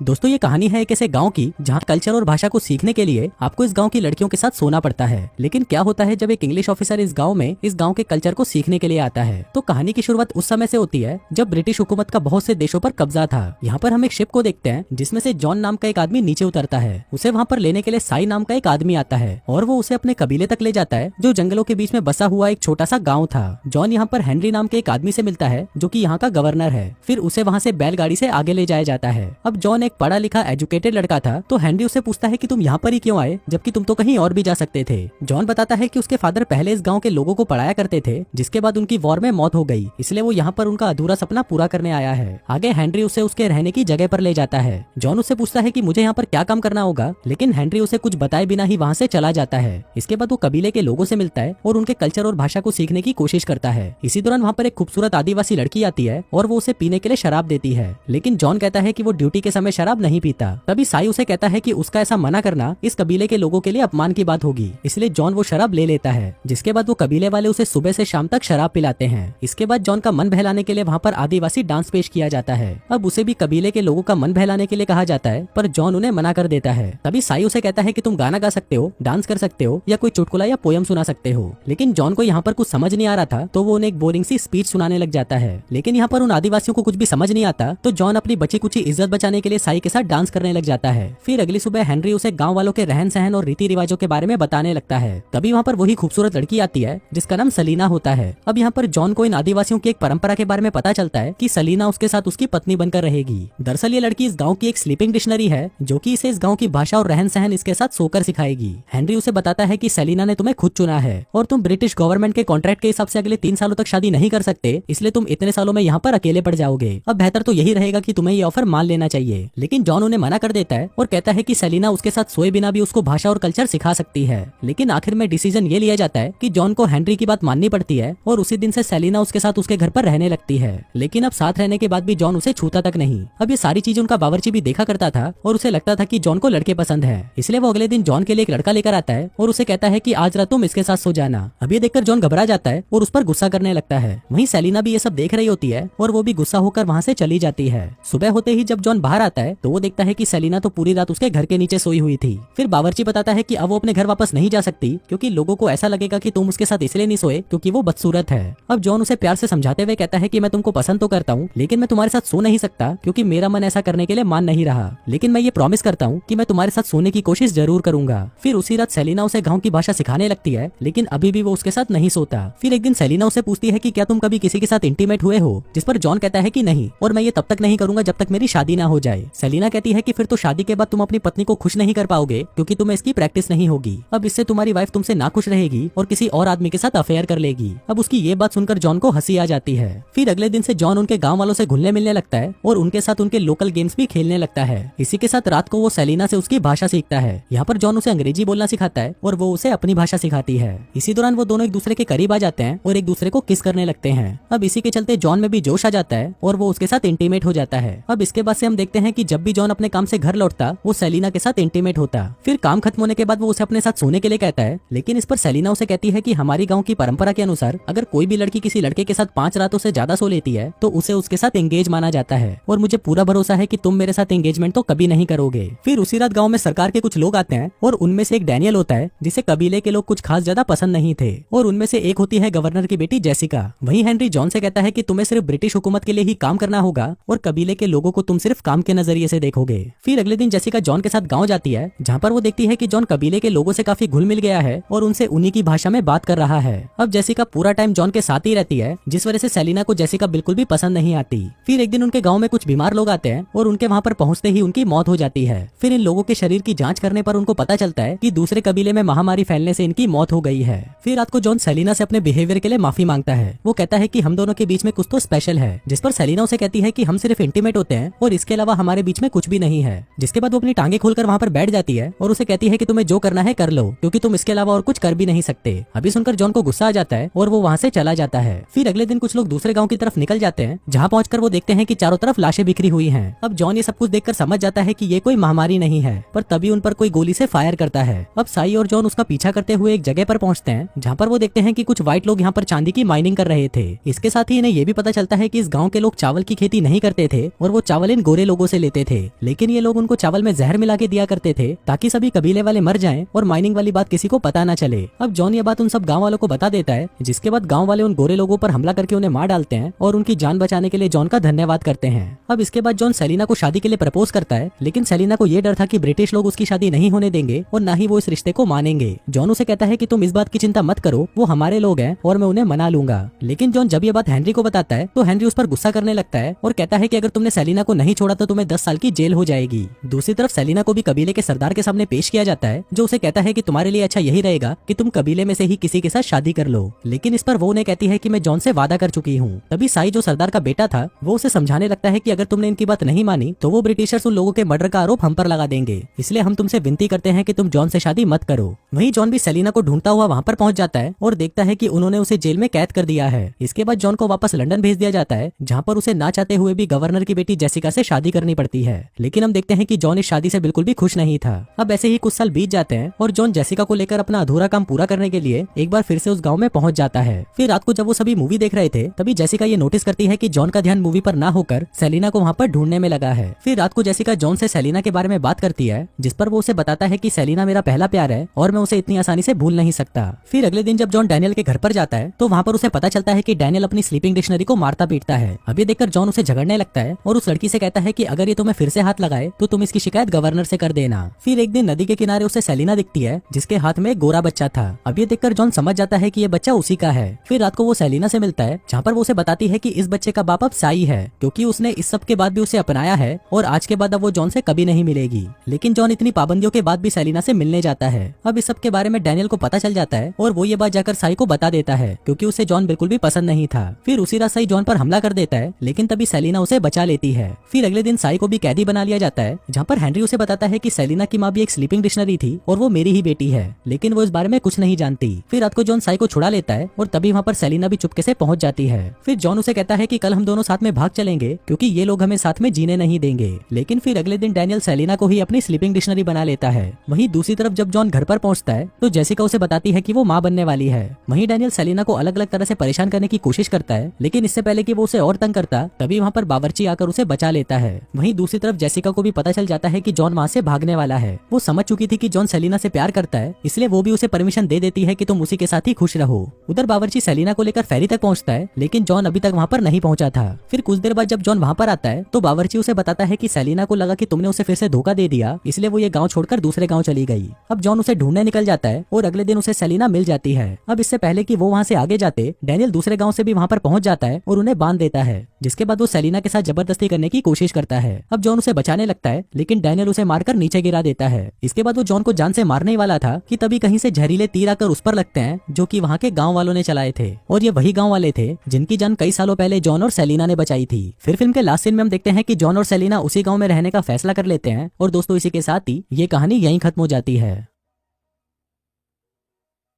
दोस्तों ये कहानी है एक ऐसे गांव की जहां कल्चर और भाषा को सीखने के लिए आपको इस गांव की लड़कियों के साथ सोना पड़ता है। लेकिन क्या होता है जब एक इंग्लिश ऑफिसर इस गांव के कल्चर को सीखने के लिए आता है। तो कहानी की शुरुआत उस समय से होती है जब ब्रिटिश हुकूमत का बहुत से देशों पर कब्जा था। यहाँ पर हम एक शिप को देखते हैं जिसमें से जॉन नाम का एक आदमी नीचे उतरता है। उसे वहाँ पर लेने के लिए साई नाम का एक आदमी आता है और वो उसे अपने कबीले तक ले जाता है जो जंगलों के बीच में बसा हुआ एक छोटा सा गाँव था। जॉन यहाँ पर हेनरी नाम के एक आदमी से मिलता है जो की यहाँ का गवर्नर है। फिर उसे वहाँ से बैलगाड़ी से आगे ले जाया जाता है। अब जॉन एक पढ़ा लिखा एजुकेटेड लड़का था तो हेनरी उसे पूछता है कि तुम यहाँ पर ही क्यों आए जबकि तुम तो कहीं और भी जा सकते थे। जॉन बताता है कि उसके फादर पहले इस गांव के लोगों को पढ़ाया करते थे जिसके बाद उनकी वॉर में मौत हो गई, इसलिए वो यहाँ पर उनका अधूरा सपना पूरा करने आया है। आगे हेनरी उसे उसके रहने की जगह पर ले जाता है। जॉन उससे पूछता है कि मुझे यहाँ पर क्या काम करना होगा, लेकिन हेनरी उसे कुछ बताए बिना ही वहाँ से चला जाता है। इसके बाद वो कबीले के लोगों से मिलता है और उनके कल्चर और भाषा को सीखने की कोशिश करता है। इसी दौरान वहाँ पर एक खूबसूरत आदिवासी लड़की आती है और वो उसे पीने के लिए शराब देती है, लेकिन जॉन कहता है कि वो ड्यूटी के समय शराब नहीं पीता। तभी साई उसे कहता है कि उसका ऐसा मना करना इस कबीले के लोगों के लिए अपमान की बात होगी, इसलिए जॉन वो शराब ले लेता है। जिसके बाद वो कबीले वाले उसे सुबह से शाम तक शराब पिलाते हैं। इसके बाद जॉन का मन बहलाने के लिए वहाँ पर आदिवासी डांस पेश किया जाता है। अब उसे भी कबीले के लोगों का मन बहलाने के लिए कहा जाता है, पर जॉन उन्हें मना कर देता है। तभी साई उसे कहता है कि तुम गाना गा सकते हो, डांस कर सकते हो या कोई चुटकुला या पोयम सुना सकते हो। लेकिन जॉन को यहाँ पर कुछ समझ नहीं आ रहा था तो वो उन्हें एक बोरिंग सी स्पीच सुनाने लग जाता है। लेकिन यहाँ पर उन आदिवासियों को कुछ भी समझ नहीं आता तो जॉन अपनी बची कुची इज्जत बचाने के लिए साई के साथ डांस करने लग जाता है। फिर अगली सुबह हेनरी उसे गांव वालों के रहन सहन और रीति रिवाजों के बारे में बताने लगता है। तभी वहाँ पर वही खूबसूरत लड़की आती है जिसका नाम सलीना होता है। अब यहाँ पर जॉन को इन आदिवासियों की एक परंपरा के बारे में पता चलता है कि सलीना उसके साथ उसकी पत्नी बनकर रहेगी। दरअसल ये लड़की इस गाँव की एक स्लीपिंग डिक्शनरी है जो कि इसे इस गाँव की भाषा और रहन सहन इसके साथ सोकर सिखाएगी। हेनरी उसे बताता है कि सलीना ने तुम्हें खुद चुना है और तुम ब्रिटिश गवर्नमेंट के कॉन्ट्रैक्ट के हिसाब से अगले 3 सालों तक शादी नहीं कर सकते, इसलिए तुम इतने सालों में यहाँ पर अकेले पड़ जाओगे। अब बेहतर तो यही रहेगा कि तुम्हें ये ऑफर मान लेना चाहिए। लेकिन जॉन उन्हें मना कर देता है और कहता है कि सलीना उसके साथ सोए बिना भी उसको भाषा और कल्चर सिखा सकती है। लेकिन आखिर में डिसीजन ये लिया जाता है कि जॉन को हेनरी की बात माननी पड़ती है और उसी दिन से सलीना उसके साथ उसके घर पर रहने लगती है। लेकिन अब साथ रहने के बाद भी जॉन उसे छूता तक नहीं। अब ये सारी चीज उनका बावर्ची भी देखा करता था और उसे लगता था कि जॉन को लड़के पसंद है, इसलिए वो अगले दिन जॉन के लिए एक लड़का लेकर आता है और उसे कहता है कि आज रात तुम इसके साथ सो जाना। अब ये देखकर जॉन घबरा जाता है और उस पर गुस्सा करने लगता है। वहीं सलीना भी ये सब देख रही होती है और वो भी गुस्सा होकर वहाँ से चली जाती है। सुबह होते ही जब जॉन बाहर आता है तो वो देखता है कि सलीना तो पूरी रात उसके घर के नीचे सोई हुई थी। फिर बावर्ची बताता है कि अब वो अपने घर वापस नहीं जा सकती क्योंकि लोगों को ऐसा लगेगा कि तुम उसके साथ इसलिए नहीं सोए क्योंकि वो बदसूरत है। अब जॉन उसे प्यार से समझाते हुए कहता है कि मैं तुमको पसंद तो करता हूँ, लेकिन मैं तुम्हारे साथ सो नहीं सकता क्योंकि मेरा मन ऐसा करने के लिए मान नहीं रहा, लेकिन मैं ये प्रॉमिस करता हूँ कि मैं तुम्हारे साथ सोने की कोशिश जरूर करूंगा। फिर उसी रात सलीना उसे गाँव की भाषा सिखाने लगती है, लेकिन अभी भी वो उसके साथ नहीं सोता। फिर एक दिन सलीना उसे पूछती है कि क्या तुम कभी किसी के साथ इंटीमेट हुए हो, जिस पर जॉन कहता है कि नहीं, और मैं ये तब तक नहीं करूंगा जब तक मेरी शादी ना हो जाए। सलीना कहती है कि फिर तो शादी के बाद तुम अपनी पत्नी को खुश नहीं कर पाओगे क्योंकि तुम्हें इसकी प्रैक्टिस नहीं होगी। अब इससे तुम्हारी वाइफ तुमसे नाखुश रहेगी और किसी और आदमी के साथ अफेयर कर लेगी। अब उसकी ये बात सुनकर जॉन को हंसी आ जाती है। फिर अगले दिन से जॉन उनके गाँव वालों से घुलने मिलने लगता है और उनके साथ उनके लोकल गेम्स भी खेलने लगता है। इसी के साथ रात को वो सलीना से उसकी भाषा सीखता है। यहाँ पर जॉन उसे अंग्रेजी बोलना सिखाता है और वो उसे अपनी भाषा सिखाती है। इसी दौरान वो दोनों एक दूसरे के करीब आ जाते हैं और एक दूसरे को किस करने लगते हैं। अब इसी के चलते जॉन में भी जोश आ जाता है और वो उसके साथ इंटीमेट हो जाता है। अब इसके बाद से हम देखते हैं कि जब भी जॉन अपने काम से घर लौटता वो सेलिना के साथ इंटीमेट होता। फिर काम खत्म होने के बाद वो उसे अपने साथ सोने के लिए कहता है, लेकिन इस पर सेलिना उसे कहती है कि हमारी गाँव की परंपरा के अनुसार अगर कोई भी लड़की किसी लड़के के साथ 5 रातों से ज्यादा सो लेती है तो उसे उसके साथ एंगेज माना जाता है और मुझे पूरा भरोसा है कि तुम मेरे साथ एंगेजमेंट तो कभी नहीं करोगे। फिर उसी रात गाँव में सरकार के कुछ लोग आते हैं और उनमें से एक डैनियल होता है जिसे कबीले के लोग कुछ खास ज्यादा पसंद नहीं थे और उनमें से एक होती है गवर्नर की बेटी जेसिका। वहीं हेनरी जॉन से कहता है कि तुम्हें सिर्फ ब्रिटिश हुकूमत के लिए ही काम करना होगा और कबीले के लोगों को तुम सिर्फ काम के नजरिए से देखोगे। फिर अगले दिन जेसिका जॉन के साथ गाँव जाती है जहाँ पर वो देखती है कि जॉन कबीले के लोगों से काफी घुल मिल गया है और उनसे उन्हीं की भाषा में बात कर रहा है। अब जेसिका पूरा टाइम जॉन के साथ ही रहती है जिस वजह से सेलिना को जेसिका बिल्कुल भी पसंद नहीं आती। फिर एक दिन उनके गाँव में कुछ बीमार लोग आते हैं और उनके वहाँ पर पहुँचते ही उनकी मौत हो जाती है। फिर इन लोगों के शरीर की जाँच करने पर उनको पता चलता है कि दूसरे कबीले में महामारी फैलने से इनकी मौत हो गई है। फिर रात को जॉन सेलिना से अपने बिहेवियर के लिए माफी मांगता है। वो कहता है कि हम दोनों के बीच में कुछ तो स्पेशल है, जिस पर सेलिना उसे कहती है कि हम सिर्फ इंटीमेट होते हैं और इसके अलावा हमारे बीच में कुछ भी नहीं है। जिसके बाद वो अपनी टांगे खोलकर वहाँ पर बैठ जाती है और उसे कहती है कि तुम्हें जो करना है कर लो क्योंकि तुम इसके अलावा और कुछ कर भी नहीं सकते। अभी सुनकर जॉन को गुस्सा आ जाता है और वो वहाँ से चला जाता है। फिर अगले दिन कुछ लोग दूसरे गाँव की तरफ निकल जाते हैं जहाँ पहुंचकर वो देखते हैं कि चारों तरफ लाशें बिखरी हुई हैं। अब जॉन ये सब कुछ देखकर समझ जाता है कि ये कोई महामारी नहीं है, पर तभी उन पर कोई गोली से फायर करता है। अब साई और जॉन उसका पीछा करते हुए एक जगह पर पहुंचते हैं जहाँ पर वो देखते हैं कि कुछ व्हाइट लोग यहाँ पर चांदी की माइनिंग कर रहे थे। इसके साथ ही इन्हें ये भी पता चलता है कि इस गाँव के लोग चावल की खेती नहीं करते थे और वो चावल इन गोरे लोगों से लेते थे, लेकिन ये लोग उनको चावल में जहर मिला के दिया करते थे ताकि सभी कबीले वाले मर जाएं और माइनिंग वाली बात किसी को पता न चले। अब जॉन ये बात उन सब गाँव वालों को बता देता है, जिसके बाद गाँव वाले उन गोरे लोगों पर हमला करके उन्हें मार डालते हैं और उनकी जान बचाने के लिए जॉन का धन्यवाद करते हैं। अब इसके बाद जॉन सेलिना को शादी के लिए प्रपोज करता है, लेकिन सेलिना को ये डर था कि ब्रिटिश लोग उसकी शादी नहीं होने देंगे और न ही वो इस रिश्ते को मानेंगे। जॉन उसे कहता है कि तुम इस बात की चिंता मत करो, वो हमारे लोग हैं और मैं उन्हें मना लूंगा। लेकिन जॉन जब ये बात हेनरी को बताता है तो हेनरी उस पर गुस्सा करने लगता है और कहता है कि अगर तुमने सेलिना को नहीं छोड़ा तो तुम्हें 10 साल की जेल हो जाएगी। दूसरी तरफ सेलिना को भी कबीले के सरदार के सामने पेश किया जाता है, जो उसे कहता है कि तुम्हारे लिए अच्छा यही रहेगा कि तुम कबीले में से ही किसी के साथ शादी कर लो। लेकिन इस पर वो उन्हें कहती है कि मैं जॉन से वादा कर चुकी हूँ। तभी साई जो सरदार का बेटा था वो उसे समझाने लगता है कि अगर तुमने इनकी बात नहीं मानी तो वो ब्रिटिशर्स उन लोगों के मर्डर का आरोप हम पर लगा देंगे, इसलिए हम तुमसे विनती करते हैं कि तुम जॉन से शादी मत करो। वहीं जॉन भी सेलिना को ढूंढता हुआ वहाँ पर पहुँच जाता है और देखता है कि उन्होंने उसे जेल में कैद कर दिया है। इसके बाद जॉन को वापस लंदन भेज दिया जाता है, जहाँ पर उसे ना चाहते हुए भी गवर्नर की बेटी जेसिका से शादी करनी पड़ती है। लेकिन हम देखते हैं कि जॉन इस शादी से बिल्कुल भी खुश नहीं था। अब ऐसे ही कुछ साल बीत जाते हैं और जॉन जेसिका को लेकर अपना अधूरा काम पूरा करने के लिए एक बार फिर से उस गाँव में पहुँच जाता है। फिर रात को जब वो सभी मूवी देख रहे थे तभी जेसिका ये नोटिस करती है कि जॉन का ध्यान मूवी पर ना होकर सेलिना को वहाँ पर ढूंढने में लगा है। फिर रात को जेसिका जॉन से सेलिना के बारे में बात करती है, जिस पर वो उसे बताता है कि सेलिना मेरा पहला प्यार है और मैं उसे इतनी आसानी से भूल नहीं सकता। फिर अगले दिन जब जॉन डैनियल के घर पर जाता है तो वहाँ पर उसे पता चलता है कि डैनियल अपनी स्लीपिंग डिक्शनरी को मारता पीटता है। अब ये देखकर जॉन उसे झगड़ने लगता है और उस लड़की से कहता है कि अगर ये तुम्हें फिर से हाथ लगाए तो तुम इसकी शिकायत गवर्नर से कर देना। फिर एक दिन नदी के किनारे उसे सेलिना दिखती है, जिसके हाथ में एक गोरा बच्चा था। अब ये देखकर जॉन समझ जाता है कि ये बच्चा उसी का है। फिर रात को वो सेलिना से मिलता है, जहाँ पर वो उसे बताती है कि इस बच्चे का बाप अब साई है, क्योंकि उसने इस सब के बाद भी उसे अपनाया है और आज के बाद अब वो जॉन से कभी नहीं मिलेगी। लेकिन जॉन इतनी पाबंदियों के बाद भी सेलिना से मिलने जाता है। अब इस सब के बारे में डैनियल को पता चल जाता है और वो ये बात जाकर साई को बता देता है, क्योंकि उसे जॉन बिल्कुल भी पसंद नहीं था। फिर उसी रात साई जॉन पर हमला कर देता है, लेकिन तभी सेलिना उसे बचा लेती है। फिर अगले दिन साई को भी कैदी बना लिया जाता है, जहाँ पर हेनरी उसे बताता है कि सेलिना की माँ भी एक स्लीपिंग डिक्शनरी थी और वो मेरी ही बेटी है, लेकिन वो इस बारे में कुछ नहीं जानती। फिर रात को जॉन साई को छुड़ा लेता है और तभी वहाँ पर सेलिना भी चुपके से पहुंच जाती है। फिर जॉन उसे कहता है कि कल हम दोनों साथ में भाग चलेंगे, क्योंकि ये लोग हमें साथ में जीने नहीं देंगे। लेकिन फिर अगले दिन डैनियल सेलिना को ही अपनी स्लीपिंग डिक्शनरी बना लेता है। वहीं दूसरी तरफ जब जॉन घर पर पहुंचता है तो जेसिका उसे बताती है कि वो माँ बनने वाली है। वहीं डैनियल सेलिना को अलग अलग तरह से परेशान करने की कोशिश करता है, लेकिन इससे पहले कि वो उसे और तंग करता तभी वहाँ पर बावर्ची आकर उसे बचा लेता है। वहीं दूसरी तरफ जेसिका को भी पता चल जाता है कि जॉन वहाँ से भागने वाला है। वो समझ चुकी थी कि जॉन सेलिना से प्यार करता है, इसलिए वो भी उसे परमिशन दे देती है कि तुम उसी के साथ ही खुश रहो। उधर बावर्ची सेलिना को लेकर फेरी तक पहुंचता है, लेकिन जॉन अभी तक वहाँ पर नहीं पहुंचा था। फिर कुछ देर बाद जब जॉन वहाँ पर आता है तो बावर्ची उसे बताता है कि सेलिना को लगा कि तुमने उसे फिर से धोखा दे दिया, इसलिए वो ये गाँव छोड़कर दूसरे गाँव चली गई। अब जॉन उसे ढूंढने निकल जाता है और अगले दिन उसे सेलिना मिल जाती है। अब इससे पहले कि वो वहाँ से आगे जाते डैनियल दूसरे गाँव से भी वहाँ पर पहुंच जाता है और उन्हें बांध देता है, जिसके बाद वो सेलिना के साथ जबरदस्ती करने की कोशिश करता है। अब जॉन उसे बचाने लगता है, लेकिन डैनियल उसे मारकर नीचे गिरा देता है। इसके बाद वो जॉन को जान से मारने वाला था कि तभी कहीं से जहरीले तीर आकर उस पर लगते हैं, जो कि वहाँ के गाँव वालों ने चलाए थे और ये वही गाँव वाले थे जिनकी जान कई सालों पहले जॉन और सेलिना ने बचाई थी। फिर फिल्म के लास्ट सीन में हम देखते हैं कि जॉन और सेलिना उसी गाँव में रहने का फैसला कर लेते हैं और दोस्तों इसी के साथ ही ये कहानी यहीं खत्म हो जाती है।